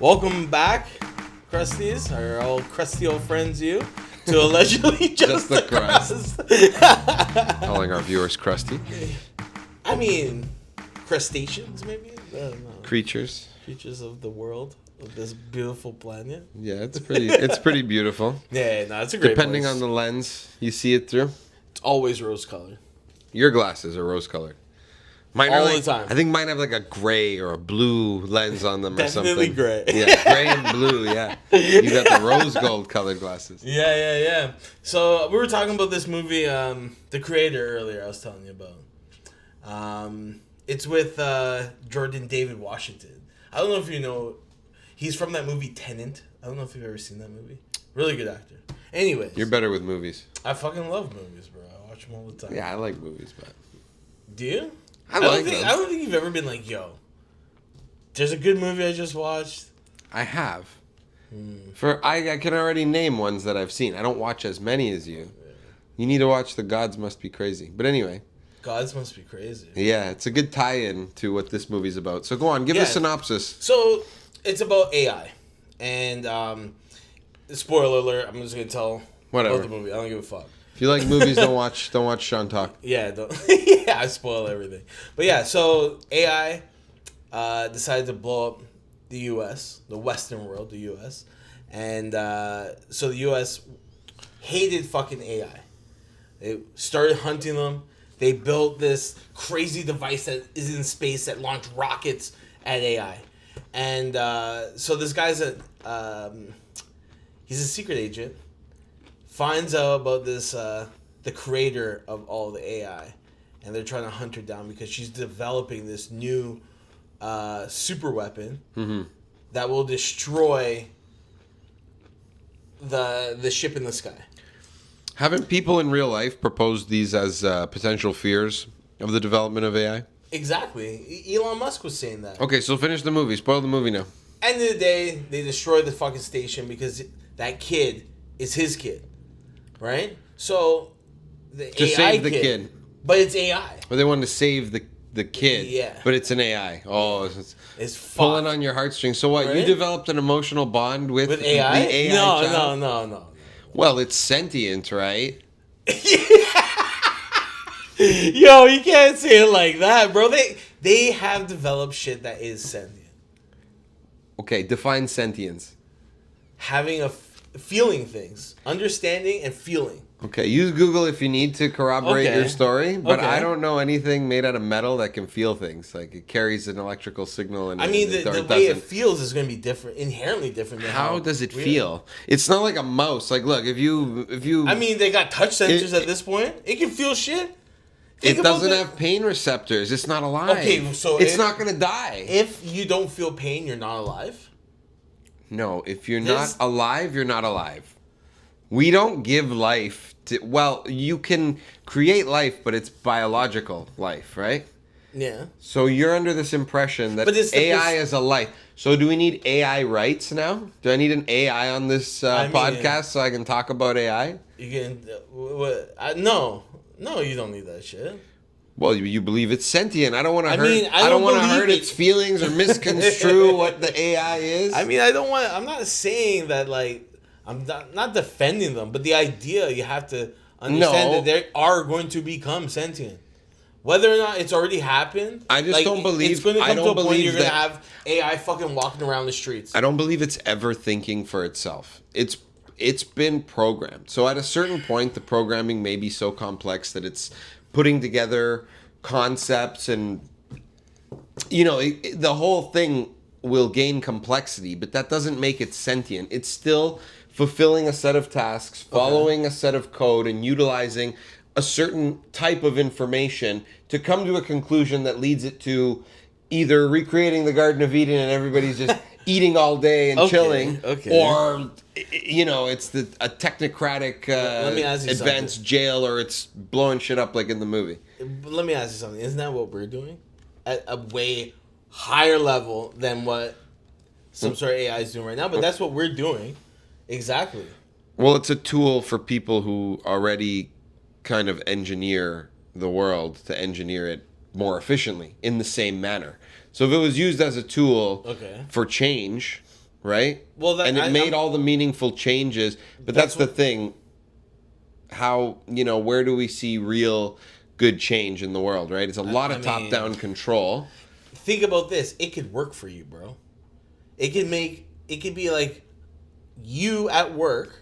Welcome back, Crusties, our old crusty old friends, to Allegedly Just the Crust. Calling our viewers crusty. I mean, crustaceans, maybe? I don't know. Creatures of the world, of this beautiful planet. Yeah, it's pretty beautiful. Yeah, no, it's a great Depending place. on the lens you see it through. It's always rose-colored. Your glasses are rose-colored. Mine all are the time. I think mine have like a gray or a blue lens on them or Definitely something. gray. Yeah, gray and blue, yeah. You got the rose gold colored glasses. Yeah. So we were talking about this movie, The Creator, earlier, I was telling you about. It's with Jordan David Washington. I don't know if you know, he's from that movie Tenant. I don't know if you've ever seen that movie. Really good actor. Anyways. You're better with movies. I fucking love movies, bro. I watch them all the time. Yeah, I like movies, but... Do you? I don't think you've ever been like, yo, there's a good movie I just watched. I have. I can already name ones that I've seen. I don't watch as many as you. Yeah. You need to watch The Gods Must Be Crazy. But anyway. Gods Must Be Crazy. Yeah, it's a good tie-in to what this movie's about. So go on, give a synopsis. So it's about AI. And spoiler alert, I'm just going to tell Whatever. about the movie. I don't give a fuck. If you like movies, don't watch Shawn talk. Yeah, yeah, I spoil everything. But yeah, so AI decided to blow up the U.S., the Western world, the U.S. And so the U.S. hated fucking AI. They started hunting them. They built this crazy device that is in space that launched rockets at AI. And so this guy's he's a secret agent. Finds out about this, the creator of all the AI, and they're trying to hunt her down because she's developing this new super weapon that will destroy the ship in the sky. Haven't people in real life proposed these as potential fears of the development of AI? Exactly. Elon Musk was saying that. Okay, so finish the movie. Spoil the movie now. End of the day, they destroy the fucking station because that kid is his kid. Right? So, the to AI save the kid. But it's AI. But they wanted to save the kid. Yeah. But it's an AI. Oh, it's pulling on your heartstrings. So what? Right? You developed an emotional bond with AI? The AI child? No. Well, it's sentient, right? Yo, you can't say it like that, bro. They have developed shit that is sentient. Okay, define sentience. Having feeling things, understanding and feeling. Okay, use Google if you need to corroborate your story, but I don't know anything made out of metal that can feel things. Like it carries an electrical signal, and I mean the way it feels is going to be different, inherently different. Than how does it feel? It's not like a mouse. Like, look, if you. I mean, they got touch sensors at this point. It can feel shit. It doesn't have pain receptors. It's not alive. Okay, so it's not going to die. If you don't feel pain, you're not alive. No, if you're not alive, you're not alive. We don't give life to... Well, you can create life, but it's biological life, right? Yeah. So you're under this impression that AI is a life. So do we need AI rights now? Do I need an AI on this podcast so I can talk about AI? You can... No, you don't need that shit. Well, you believe it's sentient. I don't want to hurt. I don't want to hurt its feelings or misconstrue what the AI is. I mean, I don't want. I'm not saying that like I'm not defending them, but the idea you have to understand that they are going to become sentient. Whether or not it's already happened, I just don't believe. It's going to come to a point you're going to that, have AI fucking walking around the streets. I don't believe it's ever thinking for itself. It's been programmed. So at a certain point, the programming may be so complex that it's putting together concepts and, the whole thing will gain complexity, but that doesn't make it sentient. It's still fulfilling a set of tasks, following a set of code, and utilizing a certain type of information to come to a conclusion that leads it to either recreating the Garden of Eden and everybody's just eating all day and chilling, or it's a technocratic advanced jail, or it's blowing shit up like in the movie. Let me ask you something. Isn't that what we're doing at a way higher level than what some sort of AI is doing right now? But that's what we're doing. Exactly. Well, it's a tool for people who already kind of engineer the world to engineer it more efficiently in the same manner. So if it was used as a tool for change, right? Well, and it made all the meaningful changes. But that's the thing. How, where do we see real good change in the world, right? It's a lot of top-down control. Think about this. It could work for you, bro. It could be like you at work.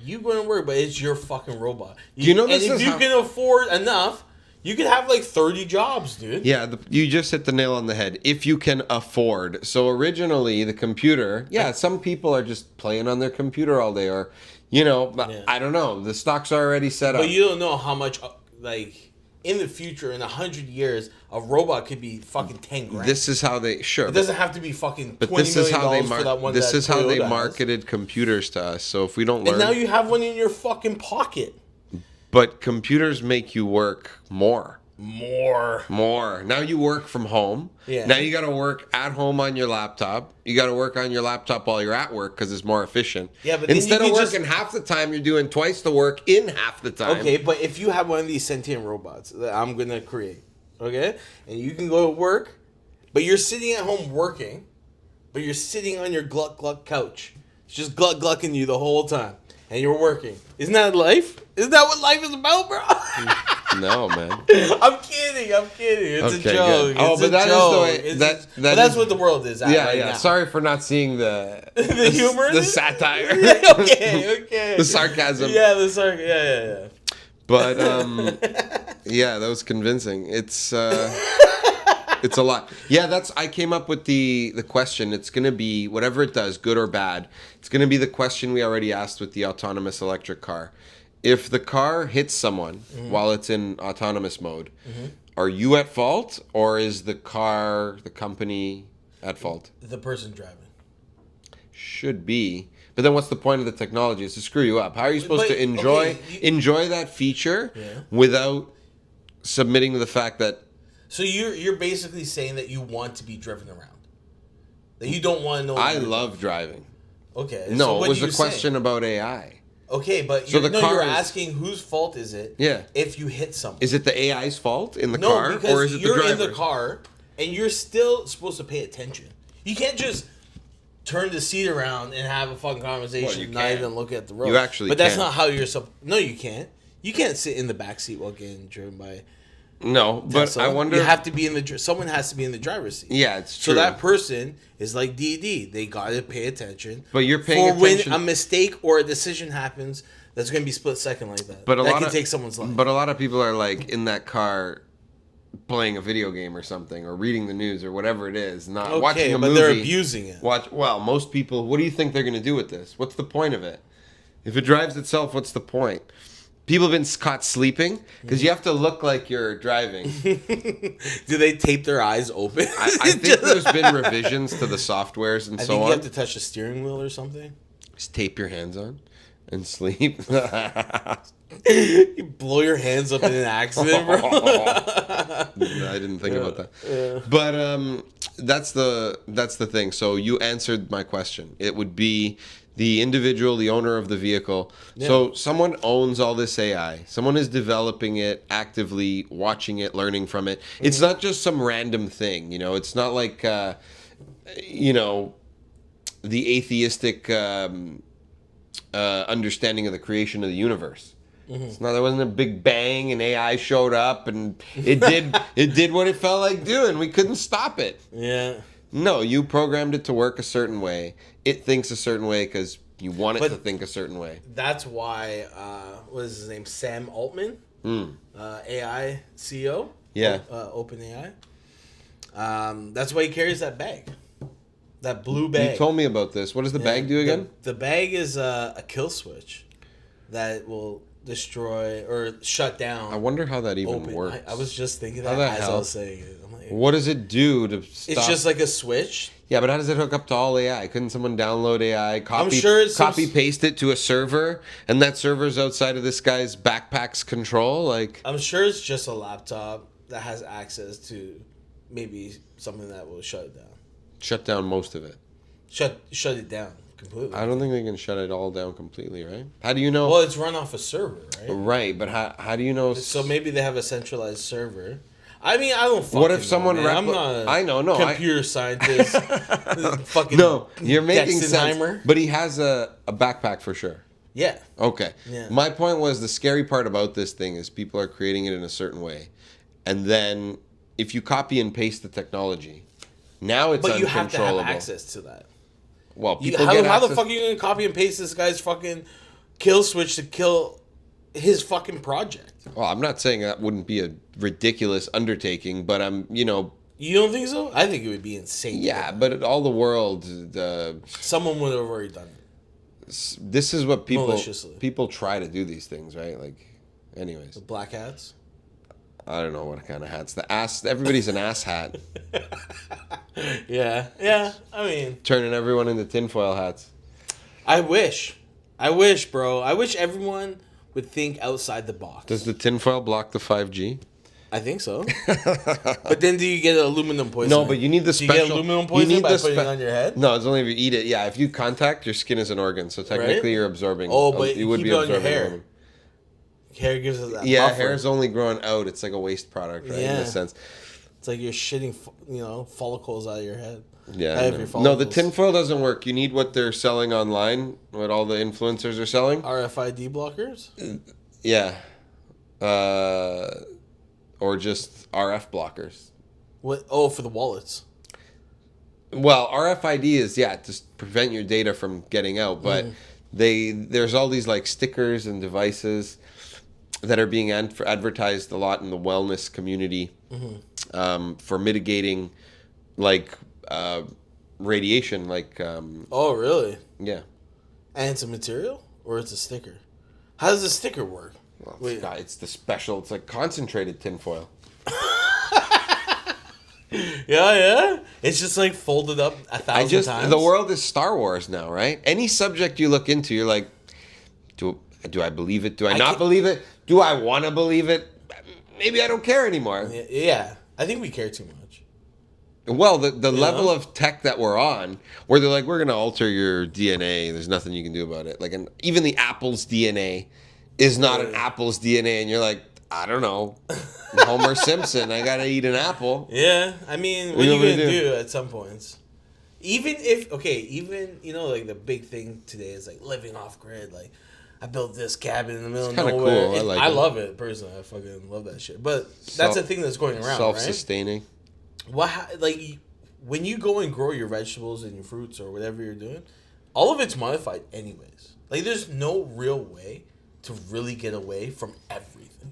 You going to work, but it's your fucking robot. Do you know this? And if you can afford enough, you could have like 30 jobs, dude. Yeah, you just hit the nail on the head. If you can afford. So originally, the computer, some people are just playing on their computer all day, or, I don't know. The stock's already set up. But you don't know how much, in the future, in 100 years, a robot could be fucking 10 grand. This is how they It doesn't have to be fucking $20 this is how million for that one. This is how they marketed computers to us. So if we don't learn, and now you have one in your fucking pocket. But computers make you work more. Now you work from home. Yeah. Now you got to work at home on your laptop. You got to work on your laptop while you're at work because it's more efficient. Yeah, but instead of working half the time, you're doing twice the work in half the time. Okay, but if you have one of these sentient robots that I'm gonna create, okay, and you can go to work, but you're sitting at home working, but you're sitting on your gluck couch, it's just glucking you the whole time, and you're working. Isn't that life? Isn't that what life is about, bro? No, man. I'm kidding. It's a joke. But that's what the world is at right now. Sorry for not seeing the humor, the satire. Okay. The sarcasm. Yeah, the sarcasm. Yeah. But that was convincing. It's a lot. Yeah, I came up with the question. It's gonna be whatever it does, good or bad. It's gonna be the question we already asked with the autonomous electric car. If the car hits someone while it's in autonomous mode, are you at fault, or is the company at fault? The person driving. Should be. But then what's the point of the technology? It's to screw you up. How are you supposed to enjoy that feature without submitting to the fact that... So you're basically saying that you want to be driven around? That you don't want to know... I love driving. Okay. No, so it was a question about AI. Okay, but you're asking whose fault is it if you hit someone? Is it the AI's fault in the car, or is it the driver's? You're in the car, and you're still supposed to pay attention. You can't just turn the seat around and have a fucking conversation and not even look at the road. You actually But that's not how you're... No, you can't. You can't sit in the back seat while getting driven by... No, but I wonder... You have to be in the... Someone has to be in the driver's seat. Yeah, it's true. So that person is like DD. They got to pay attention. But you're paying attention... when a mistake or a decision happens that's going to be split second like that. But that can take someone's life. But a lot of people are like in that car playing a video game or something, or reading the news or whatever it is, not watching a movie. But they're abusing it. Well, most people... What do you think they're going to do with this? What's the point of it? If it drives itself, what's the point? People have been caught sleeping because you have to look like you're driving. Do they tape their eyes open? I think there's been revisions to the softwares and so on. I think you have to touch the steering wheel or something. Just tape your hands on and sleep. You blow your hands up in an accident, bro. I didn't think about that. Yeah. But that's the thing. So you answered my question. It would be the individual, the owner of the vehicle. Yeah. So someone owns all this AI. Someone is developing it, actively watching it, learning from it. It's not just some random thing, It's not like, the atheistic understanding of the creation of the universe. It's not. There wasn't a big bang and AI showed up and it did what it felt like doing. We couldn't stop it. Yeah. No, you programmed it to work a certain way. It thinks a certain way because you want it to think a certain way. That's why, what is his name? Sam Altman, AI CEO. Yeah. OpenAI. That's why he carries that bag. That blue bag. You told me about this. What does the bag do again? The bag is a kill switch that will destroy or shut down. I wonder how that even works. I was just thinking that as I was saying it. What does it do to stop? It's just like a switch. Yeah, but how does it hook up to all AI? Couldn't someone download AI, paste it to a server, and that server's outside of this guy's backpack's control? Like, I'm sure it's just a laptop that has access to maybe something that will shut it down. Shut down most of it. Shut it down completely. I don't think they can shut it all down completely, right? How do you know? Well, it's run off a server, right? Right, but how do you know? So maybe they have a centralized server. I mean, I don't fucking What if someone know, man. I'm not a I know, no, computer scientist. Fucking No, you're making Dexenheimer. sense. But he has a backpack for sure. Yeah. Okay. Yeah. My point was the scary part about this thing is people are creating it in a certain way. And then if you copy and paste the technology, now it's But you uncontrollable. have to have access to that. Well, You, people how get how the access. fuck are you gonna copy and paste this guy's fucking kill switch to kill his fucking project? Well, I'm not saying that wouldn't be a ridiculous undertaking, but You don't think so? I think it would be insane. yeah, but all the world, Someone would have already done it. this is what Maliciously. people try to do these things, right? Like, anyways, The black hats. I don't know what kind of hats. The ass, everybody's an ass hat, Yeah. I mean, turning everyone into tinfoil hats. I wish, bro. I wish everyone would think outside the box. Does the tinfoil block the 5G? I think so. But then do you get aluminum poisoning? No, but you need the Do special. you get aluminum poisoning by putting it on your head? No, it's only if you eat it. Yeah, if you contact, your skin is an organ, so technically Right? you're absorbing. Oh, but you you would keep be it on your absorbing hair. aluminum. Hair gives us that Yeah, buffer. hair's only growing out. It's like a waste product, right? In Yeah. a sense. It's like you're shitting, follicles out of your head. Yeah. Out of No. your No, the follicles. tinfoil doesn't work. You need what they're selling online, what all the influencers are selling. RFID blockers? Yeah. Or just RF blockers. What? Oh, for the wallets. Well, RFID is to prevent your data from getting out, but there's all these like stickers and devices that are being advertised a lot in the wellness community for mitigating like radiation, like Oh, really? yeah. And it's a material? Or it's a sticker? How does the sticker work? Well, Wait. it's the special. It's like concentrated tinfoil. Yeah. It's just like folded up 1,000 times. The world is Star Wars now, right? Any subject you look into, you're like, do I believe it? Do I not can't- believe it? Do I want to believe it? Maybe I don't care anymore. Yeah. I think we care too much. Well, the level of tech that we're on, where they're like, we're going to alter your DNA. There's nothing you can do about it. Like, even the apple's DNA is not an apple's DNA, and you're like, I don't know, Homer Simpson. I got to eat an apple. Yeah. I mean, what are you going to do at some points? Even if, like the big thing today is like living off grid. Like, I built this cabin in the middle of kinda nowhere. cool. I like I it. love it personally. I fucking love that shit. But that's a thing that's going around, Self-sustaining. right? Like when you go and grow your vegetables and your fruits or whatever you're doing, all of it's modified anyways. Like there's no real way to really get away from everything.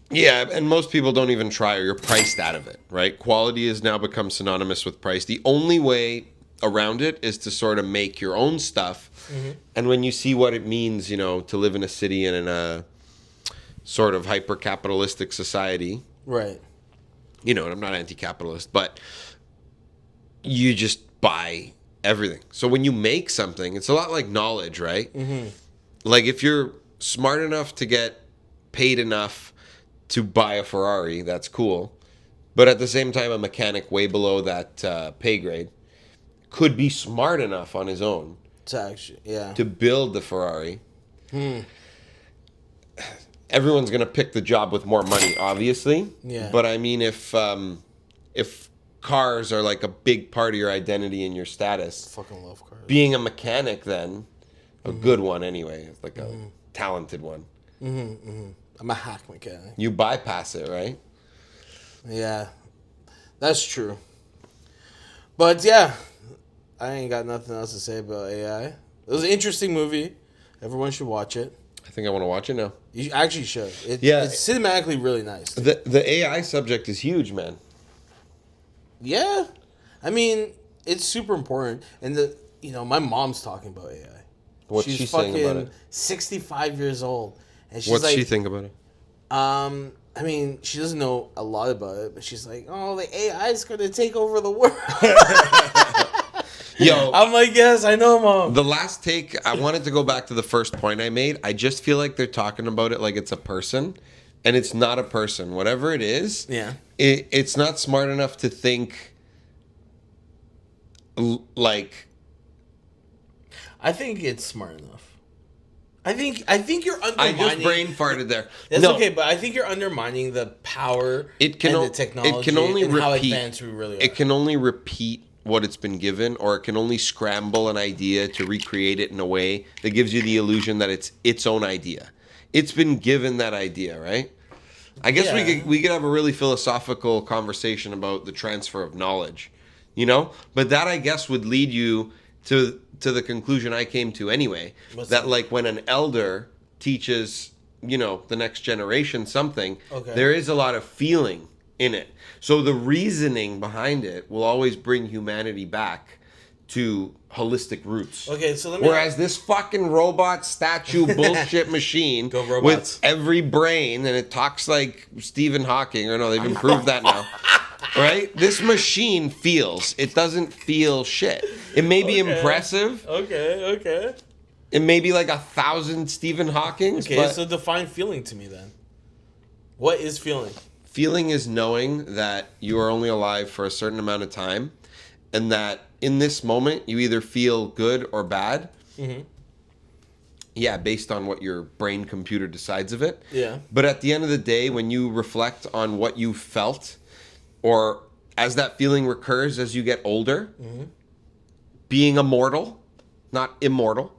Yeah, and most people don't even try, or you're priced out of it, right? Quality has now become synonymous with price. The only way around it is to sort of make your own stuff. And when you see what it means, to live in a city and in a sort of hyper-capitalistic society, Right. and I'm not anti-capitalist, but you just buy everything. So when you make something, it's a lot like knowledge, right? Like if you're smart enough to get paid enough to buy a Ferrari, that's cool. But at the same time, a mechanic way below that pay grade could be smart enough on his own to build the Ferrari. Everyone's gonna pick the job with more money, obviously. Yeah. But I mean, if cars are like a big part of your identity and your status, Fucking love cars. being a mechanic, then a good one anyway, like a talented one. I'm a hack mechanic. You bypass it, right? Yeah, that's true. But yeah, I ain't got nothing else to say about AI. It was an interesting movie. Everyone should watch it. I think I want to watch it now. You actually should. Yeah. It's cinematically really nice. The AI subject is huge, man. Yeah, I mean it's super important. And my mom's talking about AI. What's she saying about it? 65 years old, and she's What's like, she think about it? I mean, she doesn't know a lot about it, but she's like, oh, the AI is going to take over the world. Yo, I'm like, yes, I know, Mom. the last take, I wanted to go back to the first point I made. I just feel like they're talking about it like it's a person, and it's not a person. Whatever it is, Yeah. it's not smart enough to think like... I think it's smart enough. I think you're I undermining. just brain farted there. That's No, okay, but I think you're undermining the power and the technology it can only and how repeat. advanced we really are. It can only repeat what it's been given, or it can only scramble an idea to recreate it in a way that gives you the illusion that it's its own idea. It's been given that idea, right? I guess we could have a really philosophical conversation about the transfer of knowledge, you know? But that, I guess, would lead you to the conclusion I came to anyway. What's that that? like when an elder teaches, you know, the next generation something, Okay. there is a lot of feeling in it. So the reasoning behind it will always bring humanity back to holistic roots. Okay, so let me. Whereas this fucking robot statue bullshit machine Go robots. with every brain, and it talks like Stephen Hawking, or no, they've improved that now. Right? This machine feels. It doesn't feel shit. It may be impressive. Okay. It may be like 1,000 Stephen Hawkings. Okay, but so define feeling to me then. What is feeling? feeling is knowing that you are only alive for a certain amount of time, and that in this moment you either feel good or bad. Mm-hmm. Yeah, based on what your brain computer decides of it. Yeah. But at the end of the day, when you reflect on what you felt, or as that feeling recurs as you get older, mm-hmm. being immortal, not immortal,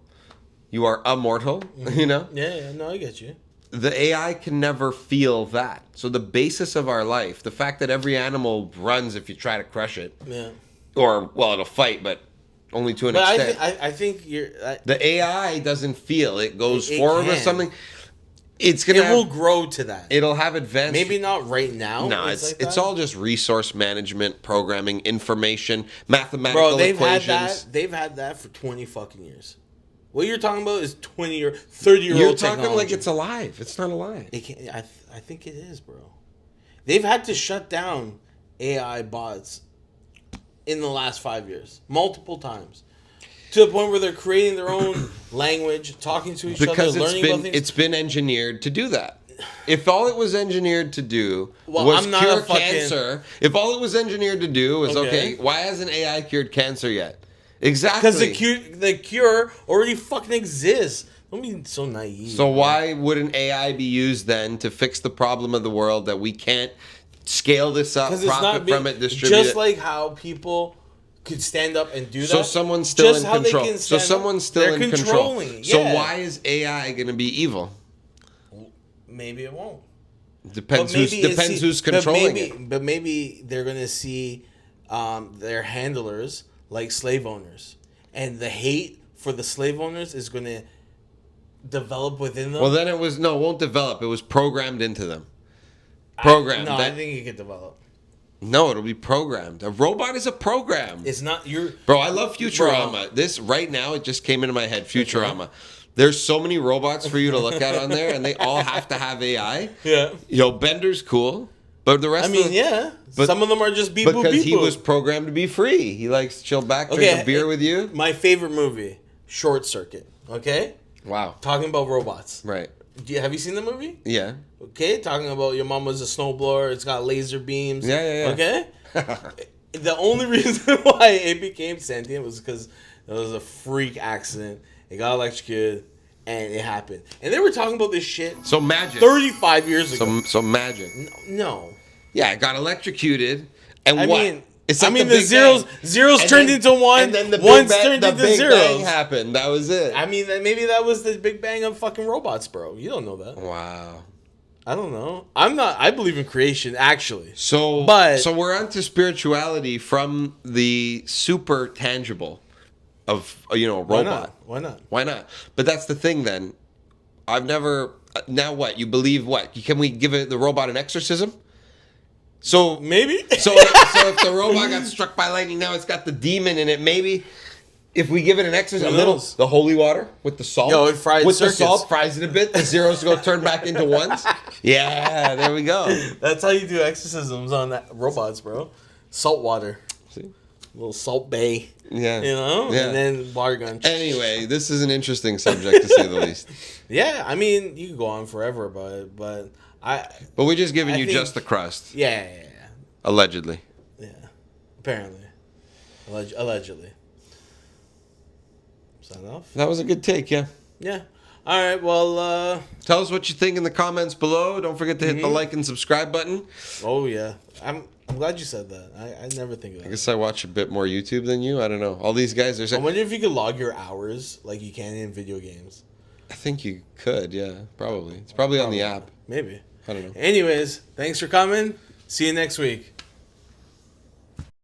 you are immortal, mm-hmm. you know? Yeah, no, I get you. The AI can never feel that. So the basis of our life, the fact that every animal runs if you try to crush it, Yeah. or, well, it'll fight, but only to an But extent. I think you're... The AI doesn't feel. It goes It forward can. with something. It's gonna. It will grow to that. It'll have advanced. Maybe not right now. No, it's like it's that. all just resource management, programming, information, mathematical Bro, they've equations. had that. They've had that for 20 fucking years. What you're talking about is 20 or 30-year-old You're talking technology. like it's alive. It's not alive. It can't, I think it is, bro. They've had to shut down AI bots in the last 5 years. Multiple times. To the point where they're creating their own language, talking to each Because other, learning about things. it's been engineered to do that. If all it was engineered to do Well, was I'm not cure a fucking- cancer, if all it was engineered to do was, okay, why hasn't AI cured cancer yet? Exactly. Because the cure already fucking exists. Don't be so naive. So why wouldn't AI be used then to fix the problem of the world that we can't scale this up, profit from it, distribute just it? like how people could stand up and do that. So someone's still just in how they control. can So stand someone's up, still they're in control. controlling it, So yeah. why is AI going to be evil? Maybe it won't. Depends who's controlling it. But maybe they're gonna see their handlers like slave owners, and the hate for the slave owners is gonna develop within them. Well, then it won't develop. It was programmed into them. Programmed. I think it could develop. No, it'll be programmed. A robot is a program. It's not your. Bro, I love Futurama. This right now, it just came into my head. Futurama. There's so many robots for you to look at on there, and they all have to have AI. Yeah. Yo, Bender's cool, but the rest. But some of them are just beep boop because beep he boop. was programmed to be free. He likes to chill back, drink a beer with you. My favorite movie, Short Circuit. Okay, Wow. talking about robots. Right. Have you seen the movie? Yeah. Okay, talking about your mom was a snowblower. It's got laser beams. Yeah. Okay. The only reason why it became sentient was because it was a freak accident. It got electrocuted, and it happened. And they were talking about this shit So magic. 35 years ago. So magic. No. Yeah, it got electrocuted, and I what? mean, It's like the Big zeros Bang. turned into one. and then the ones Big Bang, turned the into Big zeros. Bang happened. That was it. I mean, maybe that was the Big Bang of fucking robots, bro. You don't know that. Wow. I don't know. I believe in creation, actually. So we're onto spirituality from the super tangible of a robot. Why not? Why not? But that's the thing. Then I've never. Now what? You believe what? Can we give the robot an exorcism? So Maybe. So if the robot got struck by lightning, now it's got the demon in it. Maybe if we give it an exorcism, the holy water with the salt, Yo, it fries with circuits. the salt, fries it a bit. The zeros go turn back into ones. Yeah, there we go. That's how you do exorcisms on robots, bro. Salt water. See? Little salt bay. Yeah. Yeah. And then water gun. Anyway, this is an interesting subject to say the least. Yeah, I mean, you could go on forever, but we're just giving you think- just the crust. Yeah. Allegedly. Yeah. Apparently. Allegedly. Is that enough? That was a good take, yeah. Yeah. All right. Well. Tell us what you think in the comments below. Don't forget to hit the like and subscribe button. Oh yeah. I'm glad you said that. I never think of that. I guess I watch a bit more YouTube than you. I don't know. All these guys are saying. I wonder if you could log your hours like you can in video games. I think you could. Yeah, probably. It's probably on the app. Maybe. I don't know. Anyways, thanks for coming. See you next week.